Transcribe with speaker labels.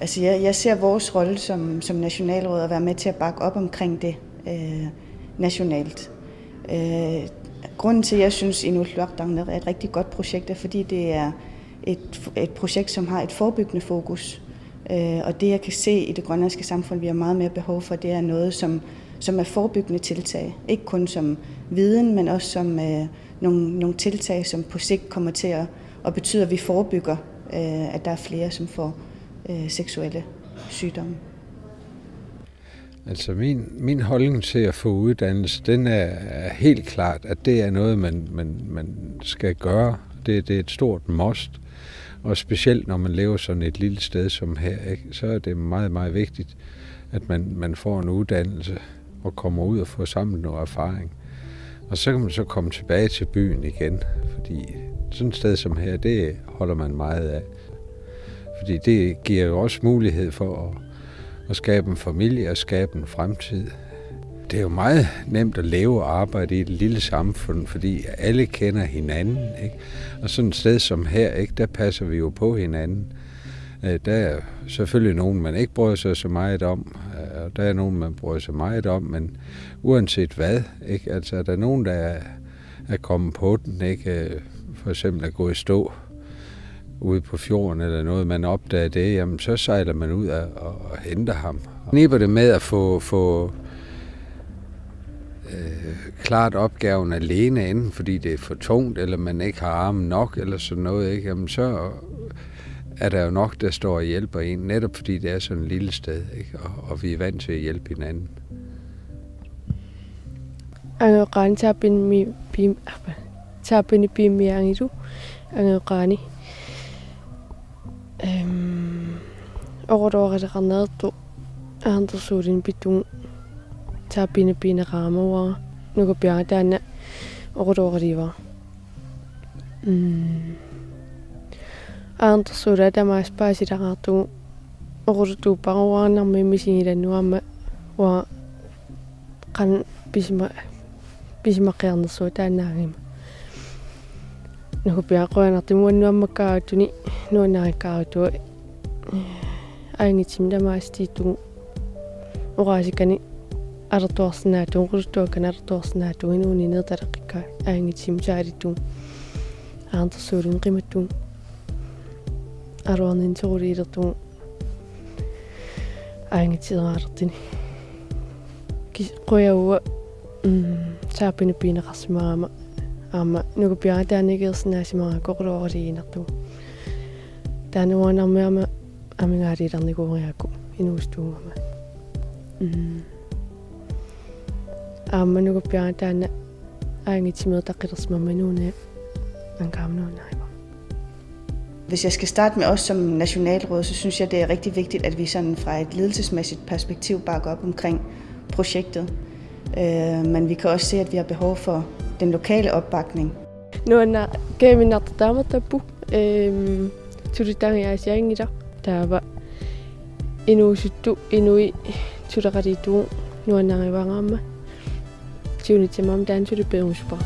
Speaker 1: Altså jeg ser vores rolle som nationalråd at være med til at bakke op omkring det nationalt. Grunden til, at jeg synes, Inuit Luaqtaqnaq er et rigtig godt projekt, er fordi det er et projekt, som har et forebyggende fokus. Og det, jeg kan se i det grønlandske samfund, vi har meget mere behov for, det er noget, som er forebyggende tiltag. Ikke kun som viden, men også som nogle tiltag, som på sigt kommer til at betyde, at vi forebygger, at der er flere, som får seksuelle sygdomme.
Speaker 2: Altså min holdning til at få uddannelse, den er helt klart, at det er noget, man skal gøre. Det er et stort must. Og specielt når man lever sådan et lille sted som her, ikke, så er det meget, meget vigtigt, at man får en uddannelse og kommer ud og får samlet noget erfaring. Og så kan man så komme tilbage til byen igen, fordi sådan et sted som her, det holder man meget af. Fordi det giver jo også mulighed for at skabe en familie og skabe en fremtid. Det er jo meget nemt at leve og arbejde i et lille samfund, fordi alle kender hinanden, ikke? Og sådan et sted som her, ikke, der passer vi jo på hinanden. Der er selvfølgelig nogen, man ikke bryder sig så meget om, og der er nogen, man bryder sig meget om, men uanset hvad, ikke? Altså, er der nogen, der er kommet på den, ikke? For eksempel at gå i stå ude på fjorden eller noget, man opdager det, jamen så sejler man ud og henter ham. Kniber det med at få klart opgaven alene, enten fordi det er for tungt, eller man ikke har armen nok, eller sådan noget, ikke? Jamen så er der jo nok, der står og hjælper en, netop fordi det er sådan et lille sted, ikke? Og vi er vant til at hjælpe hinanden.
Speaker 3: Angaqani tabini bimiangiru angaqani orodoraqarnartu aantersuulin pitun tabini binaqaamawa nukupiarataana orodoraliva aantersuula tamaaspaasilarartu orotuupparuarnarmi misigilannuarma wa qan pisimaqiarnersuo taannaagima nukupiaqquanartimuannuammakkaarutuni nuannaarikkaarutua aingitsimdamaastiitu oraasikani alertuarsinnaatu quluttuakkan alertuarsinnaatu inuuni neertaleqqikkaa aingitsimsaalittu aantersuulin qimattu aruarninseruliilertu aingitsideraartini qoyauwa saapini piinaqarsimaama aama nukupiarataanigeersinnaasimaraa qoquluoraliinertu taanuanarmiama amingaaliilarnikuuriakku inuustuungama aama nukupiarataana aingitsimedtaqqilersimamma inuuna ankaamnuunnaima.
Speaker 1: Hvis jeg skal starte med os som nationalråd, så synes jeg, det er rigtig vigtigt, at vi sådan fra et ledelsesmæssigt perspektiv bakker op omkring projektet. Men vi kan også se, at vi har behov for den lokale opbakning.
Speaker 3: Nuanna keminartataamattappu tulitariaasiangita taava inuusuttu inui tulaqalitu nuannarivangaamma tiunitsimam taan tulipeeruspa.